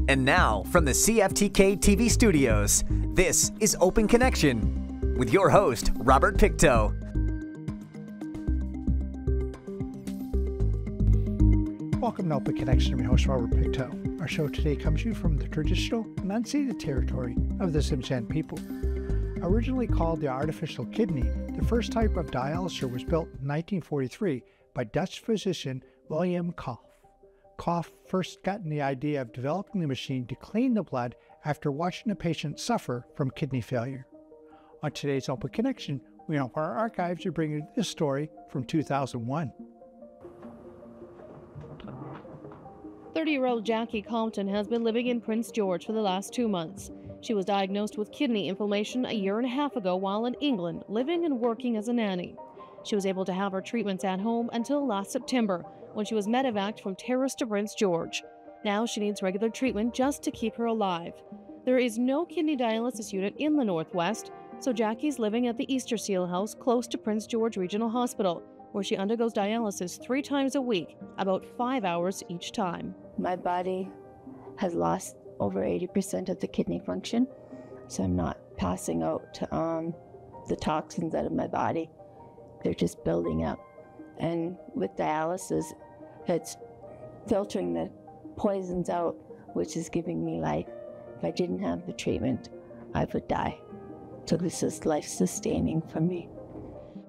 And now, from the CFTK-TV studios, this is Open Connection with your host, Robert Pictou. Welcome to Open Connection. I'm your host, Robert Pictou. Our show today comes to you from the traditional and unceded territory of the Tsimshian people. Originally called the artificial kidney, the first type of dialyzer was built in 1943 by Dutch physician William Koff. Koff first gotten the idea of developing the machine to clean the blood after watching a patient suffer from kidney failure. On today's Open Connection, we open our archives to bring you this story from 2001. 30-year-old Jackie Compton has been living in Prince George for the last 2 months. She was diagnosed with kidney inflammation a year and a half ago while in England, living and working as a nanny. She was able to have her treatments at home until last September, when she was medevaced from Terrace to Prince George. Now she needs regular treatment just to keep her alive. There is no kidney dialysis unit in the Northwest, so Jackie's living at the Easter Seal House close to Prince George Regional Hospital, where she undergoes dialysis 3 times a week, about 5 hours each time. My body has lost over 80% of the kidney function, so I'm not passing out the toxins out of my body. They're just building up. And with dialysis, it's filtering the poisons out, which is giving me life. If I didn't have the treatment, I would die. So this is life-sustaining for me.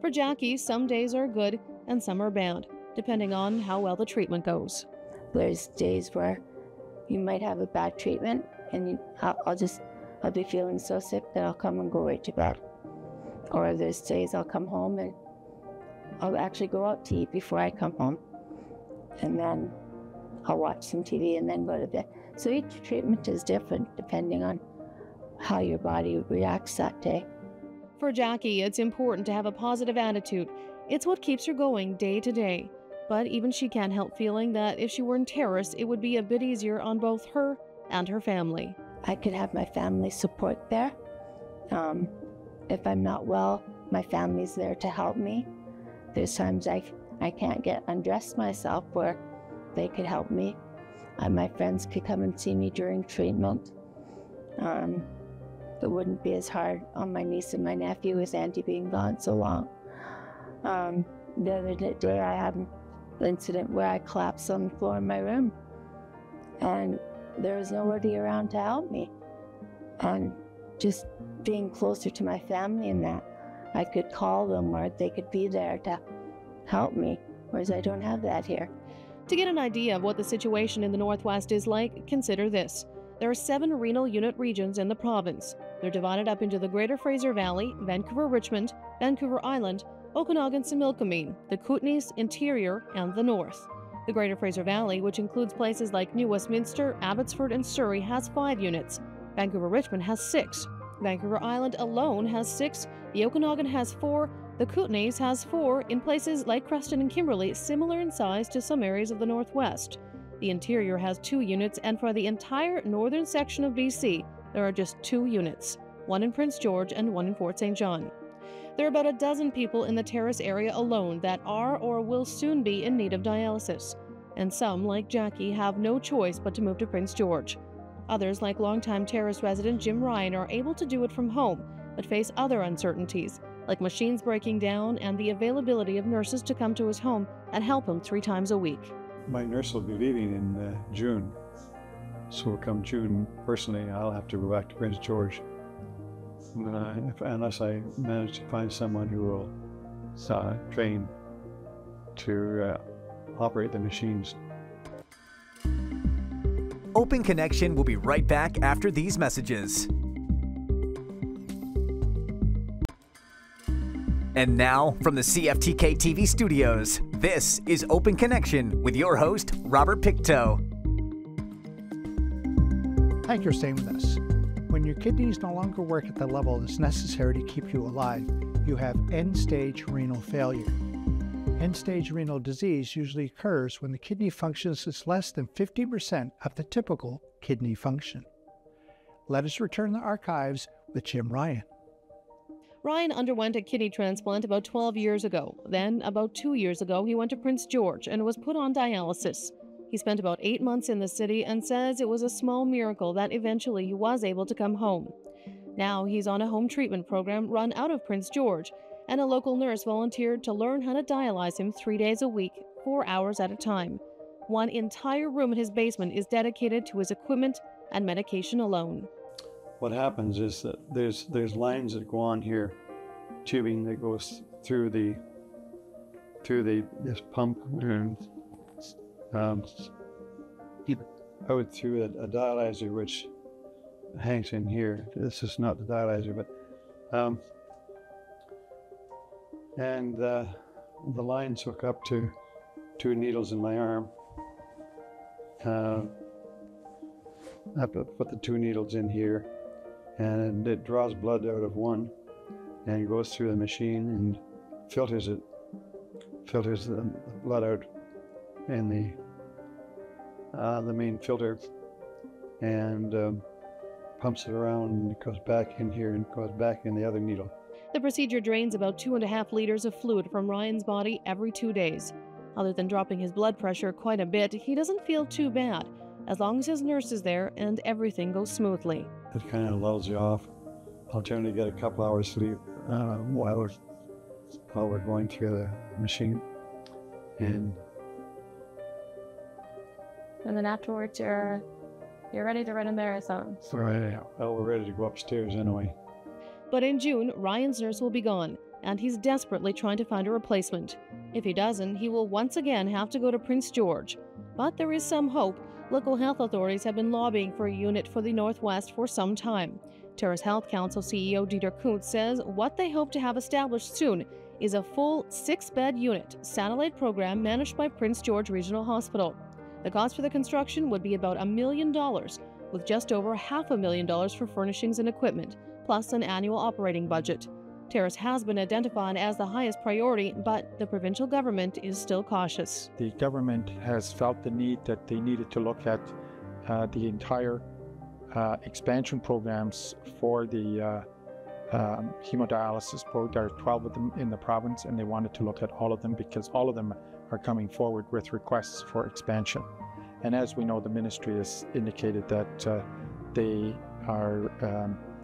For Jackie, some days are good and some are bad, depending on how well the treatment goes. There's days where you might have a bad treatment, and I'll be feeling so sick that I'll come and go right to bed. Or there's days I'll come home and I'll actually go out to eat before I come home, and then I'll watch some TV and then go to bed. So each treatment is different depending on how your body reacts that day. For Jackie, it's important to have a positive attitude. It's what keeps her going day to day. But even she can't help feeling that if she were in Terrace, it would be a bit easier on both her and her family. I could have my family support there. If I'm not well, my family's there to help me. There's times I can't get undressed myself where they could help me. My friends could come and see me during treatment. It wouldn't be as hard on my niece and my nephew with Auntie being gone so long. The other day I had an incident where I collapsed on the floor in my room, and there was nobody around to help me. And just being closer to my family in that, I could call them or they could be there to help me, whereas I don't have that here. To get an idea of what the situation in the Northwest is like, consider this. There are 7 renal unit regions in the province. They're divided up into the Greater Fraser Valley, Vancouver-Richmond, Vancouver Island, Okanagan-Similkameen, the Kootenays, Interior, and the North. The Greater Fraser Valley, which includes places like New Westminster, Abbotsford, and Surrey, has 5 units. Vancouver-Richmond has 6. Vancouver Island alone has 6, the Okanagan has 4, the Kootenays has 4, in places like Creston and Kimberley, similar in size to some areas of the Northwest. The Interior has 2 units, and for the entire northern section of BC, there are just 2 units, one in Prince George and one in Fort St. John. There are about a dozen people in the Terrace area alone that are or will soon be in need of dialysis, and some, like Jackie, have no choice but to move to Prince George. Others, like longtime Terrace resident Jim Ryan, are able to do it from home, but face other uncertainties, like machines breaking down and the availability of nurses to come to his home and help him 3 times a week. My nurse will be leaving in June, so come June, personally, I'll have to go back to Prince George, unless I manage to find someone who will train to operate the machines. Open Connection will be right back after these messages. And now, from the CFTK-TV studios, this is Open Connection with your host, Robert Pictou. Thank you for staying with us. When your kidneys no longer work at the level that's necessary to keep you alive, you have end-stage renal failure. End-stage renal disease usually occurs when the kidney functions is less than 50% of the typical kidney function. Let us return the archives with Jim Ryan. Ryan underwent a kidney transplant about 12 years ago. Then, about 2 years ago, he went to Prince George and was put on dialysis. He spent about 8 months in the city and says it was a small miracle that eventually he was able to come home. Now he's on a home treatment program run out of Prince George, and a local nurse volunteered to learn how to dialyze him 3 days a week, 4 hours at a time. One entire room in his basement is dedicated to his equipment and medication alone. What happens is that there's lines that go on here, tubing that goes through this pump and out through a dialyzer which hangs in here. This is not the dialyzer, but and the lines hook up to 2 needles in my arm. I have to put the 2 needles in here, and it draws blood out of one and goes through the machine and filters the blood out in the main filter, and pumps it around, and it goes back in here and goes back in the other needle. The procedure drains about 2.5 liters of fluid from Ryan's body every 2 days. Other than dropping his blood pressure quite a bit, he doesn't feel too bad, as long as his nurse is there and everything goes smoothly. It kind of lulls you off. I'll generally get a couple hours sleep while we're going through the machine. And then afterwards, you're ready to run a marathon. Well, we're ready to go upstairs anyway. But in June, Ryan's nurse will be gone, and he's desperately trying to find a replacement. If he doesn't, he will once again have to go to Prince George. But there is some hope. Local health authorities have been lobbying for a unit for the Northwest for some time. Terrace Health Council CEO Dieter Kuntz says what they hope to have established soon is a full 6-bed unit satellite program managed by Prince George Regional Hospital. The cost for the construction would be about $1 million, with just over $500,000 for furnishings and equipment, plus an annual operating budget. Terrace has been identified as the highest priority, but the provincial government is still cautious. The government has felt the need that they needed to look at the entire expansion programs for the hemodialysis program. There are 12 of them in the province, and they wanted to look at all of them because all of them are coming forward with requests for expansion. And as we know, the ministry has indicated that they are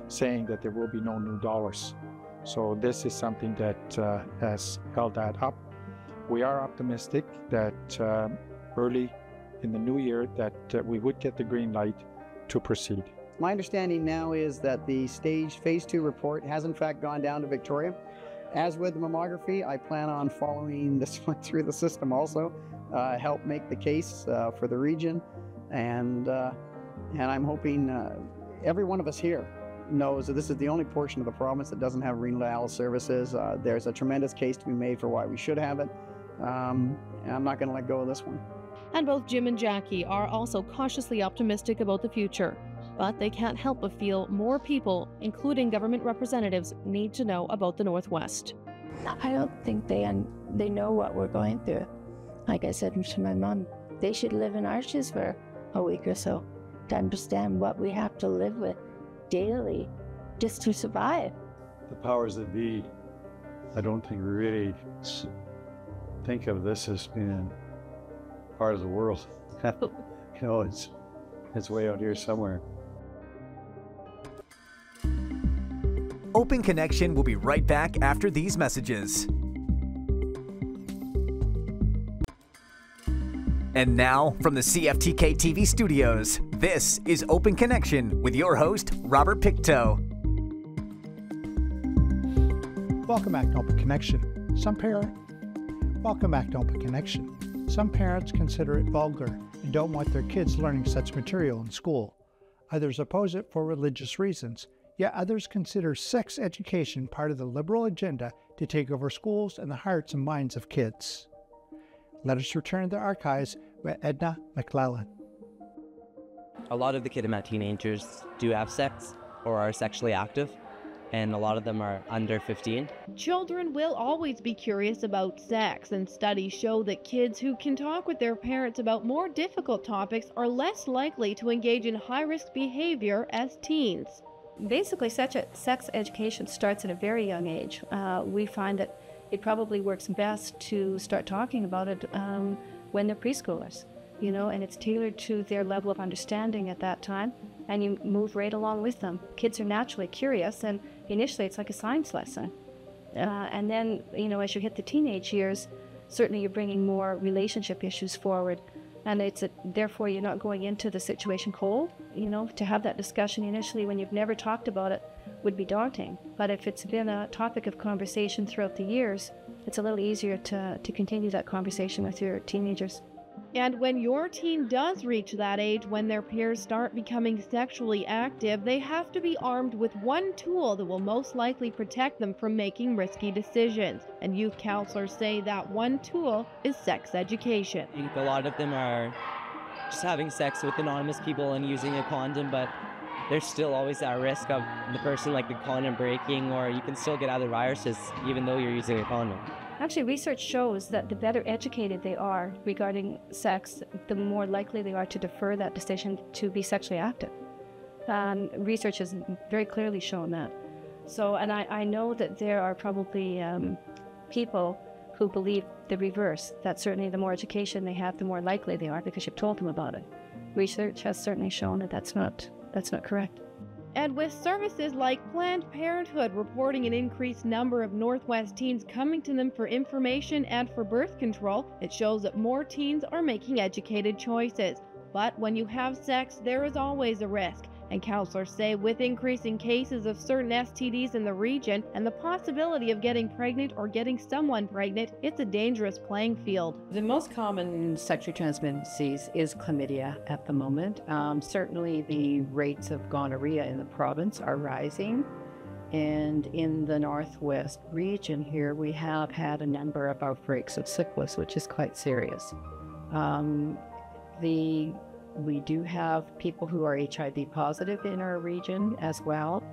saying that there will be no new dollars. So this is something that has held that up. We are optimistic that early in the new year that we would get the green light to proceed. My understanding now is that the stage phase 2 report has in fact gone down to Victoria. As with the mammography, I plan on following this one through the system also, help make the case for the region, and I'm hoping every one of us here knows that this is the only portion of the province that doesn't have renal dialysis services. There's a tremendous case to be made for why we should have it. And I'm not going to let go of this one. And both Jim and Jackie are also cautiously optimistic about the future. But they can't help but feel more people, including government representatives, need to know about the Northwest. I don't think they know what we're going through. Like I said to my mom, they should live in our shoes for a week or so to understand what we have to live with daily just to survive. The powers that be, I don't think really think of this as being part of the world. You know, it's way out here somewhere. Open Connection will be right back after these messages. And now, from the CFTK-TV studios, this is Open Connection with your host, Robert Pictou. Welcome back to Open Connection. Some parents consider it vulgar and don't want their kids learning such material in school. Others oppose it for religious reasons, yet others consider sex education part of the liberal agenda to take over schools and the hearts and minds of kids. Let us return to the archives with Edna McClellan. A lot of the Kitimat teenagers do have sex or are sexually active, and a lot of them are under 15. Children will always be curious about sex, and studies show that kids who can talk with their parents about more difficult topics are less likely to engage in high-risk behavior as teens. Basically, sex education starts at a very young age. We find that it probably works best to start talking about it when they're preschoolers. and it's tailored to their level of understanding at that time, and you move right along with them. Kids are naturally curious, and initially it's like a science lesson. And then, as you hit the teenage years, certainly you're bringing more relationship issues forward. And therefore you're not going into the situation cold. To have that discussion initially when you've never talked about it would be daunting. But if it's been a topic of conversation throughout the years, it's a little easier to continue that conversation with your teenagers. And when your teen does reach that age when their peers start becoming sexually active, they have to be armed with one tool that will most likely protect them from making risky decisions. And youth counselors say that one tool is sex education. I think a lot of them are just having sex with anonymous people and using a condom, but there's still always that risk of the person, like the condom breaking, or you can still get other viruses even though you're using a condom. Actually, research shows that the better educated they are regarding sex, the more likely they are to defer that decision to be sexually active. Research has very clearly shown that. So, and I know that there are probably people who believe the reverse, that certainly the more education they have, the more likely they are because you've told them about it. Research has certainly shown that that's not correct. And with services like Planned Parenthood reporting an increased number of Northwest teens coming to them for information and for birth control, it shows that more teens are making educated choices. But when you have sex, there is always a risk. And counselors say with increasing cases of certain STDs in the region and the possibility of getting pregnant or getting someone pregnant, it's a dangerous playing field. The most common sexually transmitted disease is chlamydia at the moment. Certainly the rates of gonorrhea in the province are rising. And in the Northwest region here, we have had a number of outbreaks of syphilis, which is quite serious. We do have people who are HIV positive in our region as well.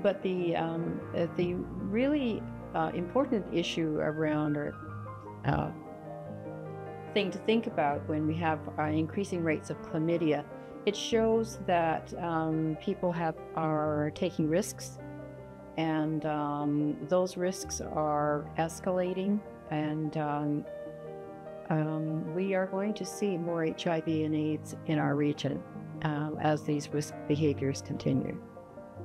But the really important issue around or thing to think about when we have increasing rates of chlamydia, it shows that people are taking risks, and those risks are escalating, and we are going to see more HIV and AIDS in our region as these risk behaviors continue.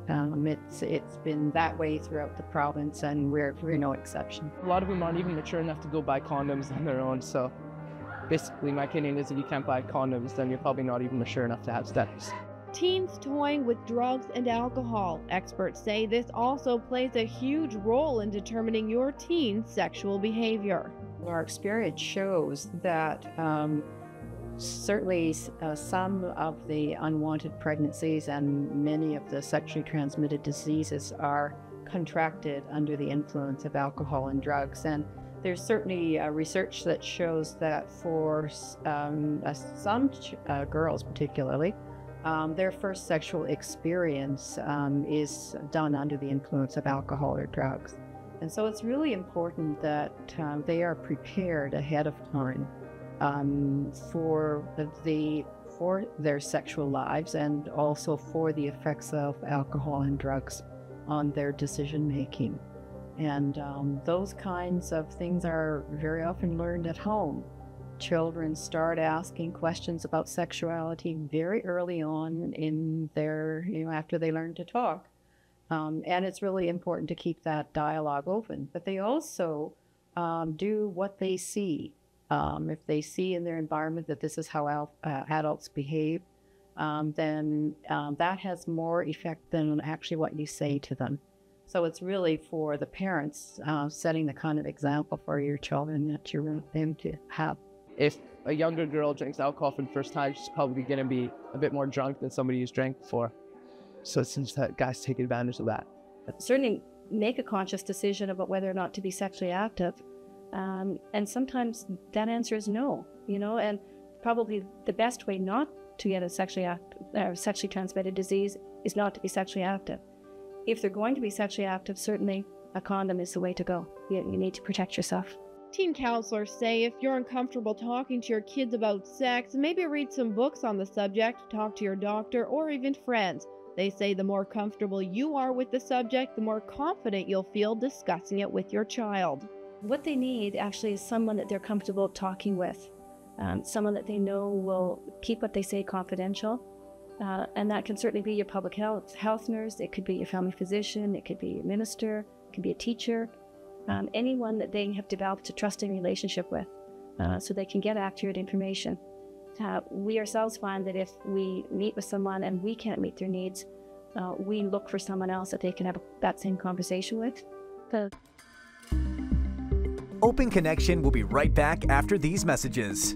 It's been that way throughout the province, and we're no exception. A lot of them aren't even mature enough to go buy condoms on their own, so basically my opinion is if you can't buy condoms, then you're probably not even mature enough to have sex. Teens toying with drugs and alcohol. Experts say this also plays a huge role in determining your teen's sexual behavior. Our experience shows that certainly some of the unwanted pregnancies and many of the sexually transmitted diseases are contracted under the influence of alcohol and drugs. And there's certainly research that shows that for some girls particularly, their first sexual experience is done under the influence of alcohol or drugs. And so it's really important that they are prepared ahead of time for their sexual lives, and also for the effects of alcohol and drugs on their decision making. And those kinds of things are very often learned at home. Children start asking questions about sexuality very early on in their, after they learn to talk. And it's really important to keep that dialogue open. But they also do what they see. If they see in their environment that this is how adults behave, then that has more effect than actually what you say to them. So it's really for the parents setting the kind of example for your children that you want them to have. If a younger girl drinks alcohol for the first time, she's probably going to be a bit more drunk than somebody who's drank before. So it seems that guys take advantage of that. Certainly make a conscious decision about whether or not to be sexually active. And sometimes that answer is no, and probably the best way not to get a sexually transmitted disease is not to be sexually active. If they're going to be sexually active, certainly a condom is the way to go. You need to protect yourself. Teen counselors say if you're uncomfortable talking to your kids about sex, maybe read some books on the subject, talk to your doctor, or even friends. They say the more comfortable you are with the subject, the more confident you'll feel discussing it with your child. What they need actually is someone that they're comfortable talking with. someone that they know will keep what they say confidential. And that can certainly be your public health nurse, it could be your family physician, it could be your minister, it could be a teacher, anyone that they have developed a trusting relationship with, so they can get accurate information. We ourselves find that if we meet with someone and we can't meet their needs, we look for someone else that they can have that same conversation with. Open Connection will be right back after these messages.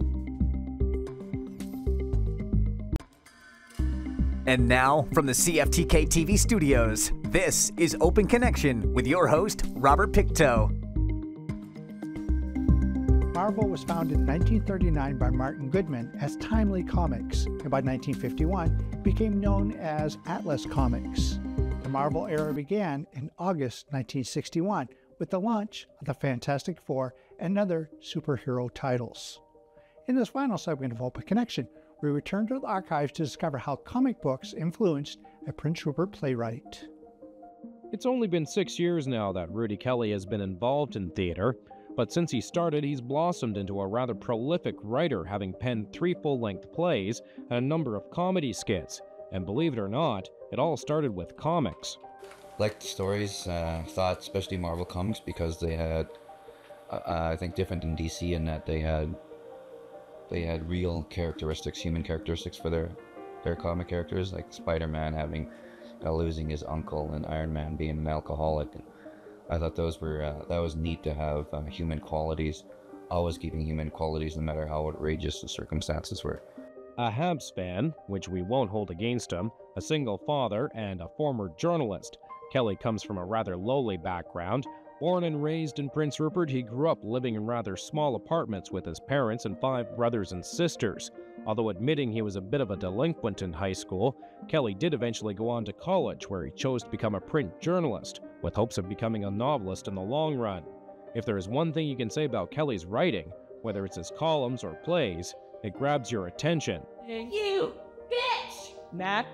And now, from the CFTK-TV studios, this is Open Connection with your host, Robert Pictou. Marvel was founded in 1939 by Martin Goodman as Timely Comics, and by 1951 became known as Atlas Comics. The Marvel era began in August 1961 with the launch of the Fantastic Four and other superhero titles. In this final segment of Open Connection, we return to the archives to discover how comic books influenced a Prince Rupert playwright. It's only been 6 years now that Rudy Kelly has been involved in theater, but since he started, he's blossomed into a rather prolific writer, having penned 3 full-length plays and a number of comedy skits. And believe it or not, it all started with comics. Liked the stories, thought especially Marvel Comics, because they had, I think, different than DC in that they had real characteristics, human characteristics for their comic characters, like Spider-Man having losing his uncle and Iron Man being an alcoholic. I thought those were that was neat to have human qualities, always keeping human qualities no matter how outrageous the circumstances were. A Habs fan, which we won't hold against him, a single father, and a former journalist. Kelly comes from a rather lowly background. Born and raised in Prince Rupert, he grew up living in rather small apartments with his parents and 5 brothers and sisters. Although admitting he was a bit of a delinquent in high school, Kelly did eventually go on to college, where he chose to become a print journalist, with hopes of becoming a novelist in the long run. If there is one thing you can say about Kelly's writing, whether it's his columns or plays, it grabs your attention. You bitch! Max?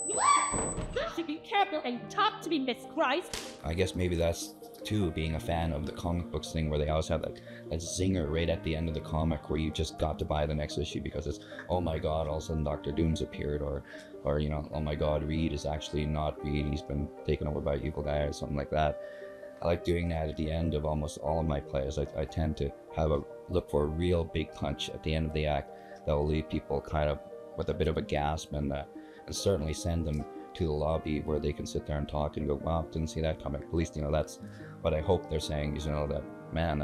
You should be careful and talk to me, Miss Christ! I guess maybe that's, too, being a fan of the comic books thing, where they always have that zinger right at the end of the comic where you just got to buy the next issue because it's, oh my god, all of a sudden Dr. Doom's appeared, or you know, oh my god, Reed is actually not Reed, he's been taken over by an evil guy, or something like that. I like doing that at the end of almost all of my plays. I tend to look for a real big punch at the end of the act that will leave people kind of with a bit of a gasp, and certainly send them to the lobby where they can sit there and talk and go, wow, didn't see that coming. At least, you know, that's what I hope they're saying, is, you know, that, man,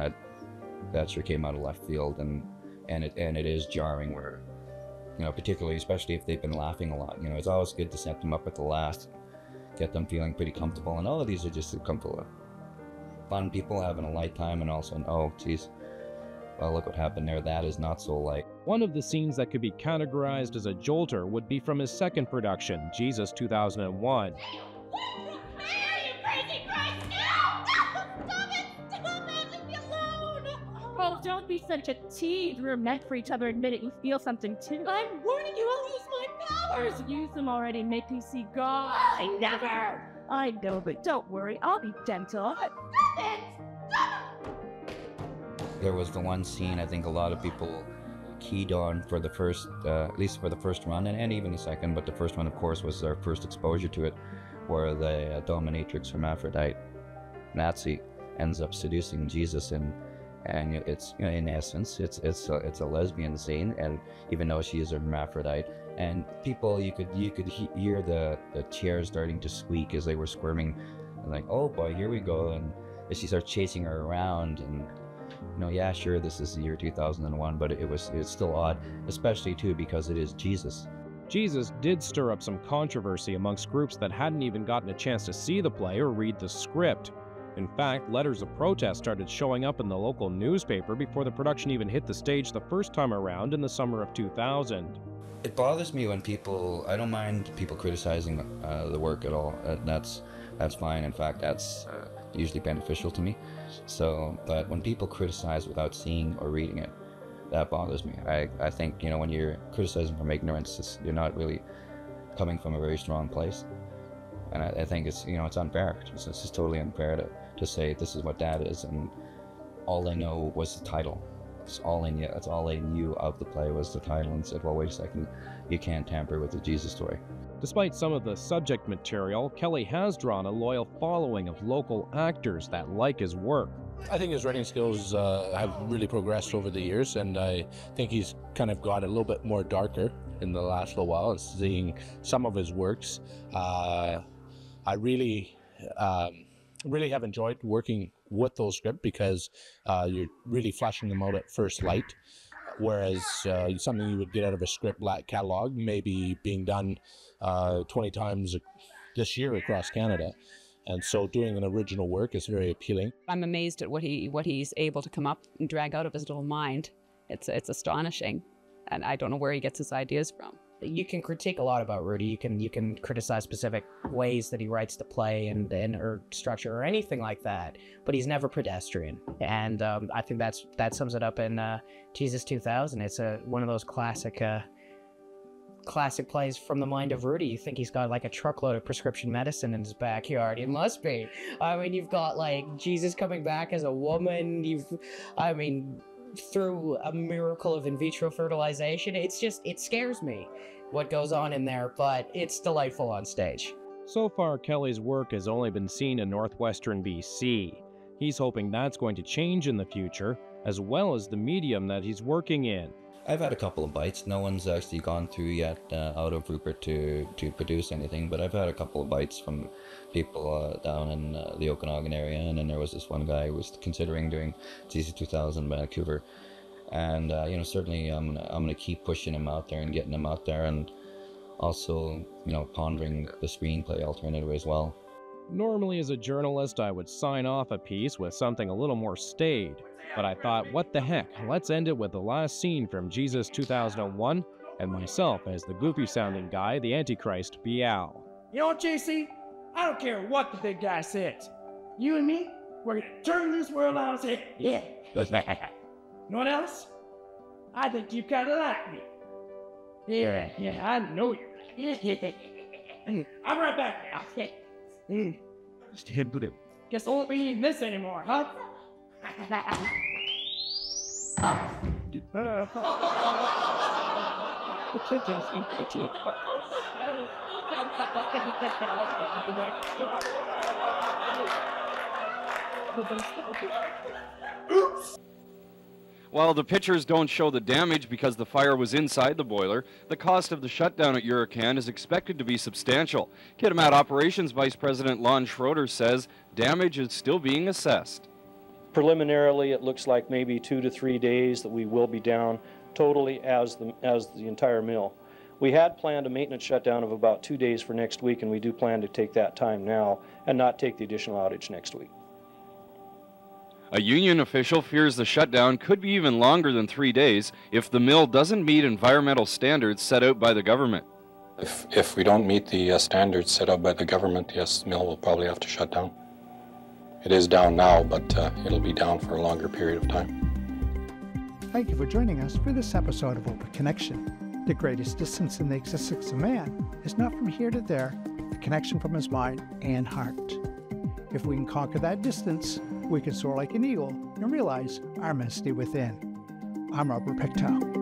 that sure came out of left field, and it is jarring, where, you know, particularly, especially if they've been laughing a lot. You know, it's always good to set them up at the last, get them feeling pretty comfortable, and all of these are just comfortable, fun people having a light time, and also, oh, geez, well, look what happened there, that is not so light. One of the scenes that could be categorized as a jolter would be from his second production, Jesus 2001. Oh, don't be such a tease. We're meant for each other. Admit it, you feel something too. I'm warning you, I'll lose my powers. Use them already, make me see God. I never. I know, but don't worry, I'll be gentle. There was the one scene I think a lot of people keyed on for the first, at least for the first run, and even the second, but the first one, of course, was our first exposure to it, where the dominatrix hermaphrodite Nazi ends up seducing Jesus, and it's, you know, in essence, it's a lesbian scene, and even though she is a hermaphrodite, and people, you could hear the chairs starting to squeak as they were squirming, and like, oh boy, here we go, and as she starts chasing her around, and you know, yeah, sure, this is the year 2001, but it's still odd, especially too because it is Jesus. Jesus did stir up some controversy amongst groups that hadn't even gotten a chance to see the play or read the script. In fact, letters of protest started showing up in the local newspaper before the production even hit the stage the first time around in the summer of 2000. It bothers me when people, I don't mind people criticizing the work at all. That's fine. In fact, that's usually beneficial to me. So, but when people criticize without seeing or reading it, that bothers me. I think, you know, when you're criticizing from ignorance, you're not really coming from a very strong place. And I think it's, you know, it's unfair. It's just totally unfair to say this is what that is, and all they know was the title. That's all I knew. That's all I knew of the play was the title, and said, well, wait a second, you can't tamper with the Jesus story. Despite some of the subject material, Kelly has drawn a loyal following of local actors that like his work. I think his writing skills have really progressed over the years, and I think he's kind of got a little bit more darker in the last little while. Seeing some of his works, I really have enjoyed working with those scripts because you're really fleshing them out at first light, whereas something you would get out of a script catalog maybe being done 20 times this year across Canada. And so doing an original work is very appealing. I'm amazed at what he's able to come up and drag out of his little mind. It's astonishing, and I don't know where he gets his ideas from. You can critique a lot about Rudy. You can criticize specific ways that he writes the play and or structure or anything like that, but he's never pedestrian. And I think that sums it up in Jesus 2000. It's one of those classic plays from the mind of Rudy. You think he's got like a truckload of prescription medicine in his backyard. It must be. I mean, you've got like Jesus coming back as a woman. Through a miracle of in vitro fertilization. It scares me what goes on in there, but it's delightful on stage. So far, Kelly's work has only been seen in northwestern BC. He's hoping that's going to change in the future, as well as the medium that he's working in. I've had a couple of bites. No one's actually gone through yet out of Rupert to produce anything, but I've had a couple of bites from people down in the Okanagan area, and then there was this one guy who was considering doing CC 2000 Vancouver, and certainly I'm gonna keep pushing him out there and getting him out there, and also pondering the screenplay alternative as well. Normally as a journalist I would sign off a piece with something a little more staid, but I thought, what the heck, let's end it with the last scene from Jesus 2001 and myself as the goofy sounding guy, the Antichrist Bial. You know what, JC? I don't care what the big guy says. You and me, we're gonna turn this world on its head. Yeah. You know what else? I think you kinda like me. Yeah, I know you. I'm right back now. Guess I won't be eating this anymore, huh? Oops! While the pictures don't show the damage because the fire was inside the boiler, the cost of the shutdown at Hurricane is expected to be substantial. Kitimat Operations Vice President Lon Schroeder says damage is still being assessed. Preliminarily, it looks like maybe 2 to 3 days that we will be down totally as the entire mill. We had planned a maintenance shutdown of about 2 days for next week, and we do plan to take that time now and not take the additional outage next week. A union official fears the shutdown could be even longer than 3 days if the mill doesn't meet environmental standards set out by the government. If we don't meet the standards set out by the government, yes, the mill will probably have to shut down. It is down now, but it'll be down for a longer period of time. Thank you for joining us for this episode of Open Connection. The greatest distance in the existence of man is not from here to there, the connection from his mind and heart. If we can conquer that distance, we can soar like an eagle and realize our majesty within. I'm Robert Pictou.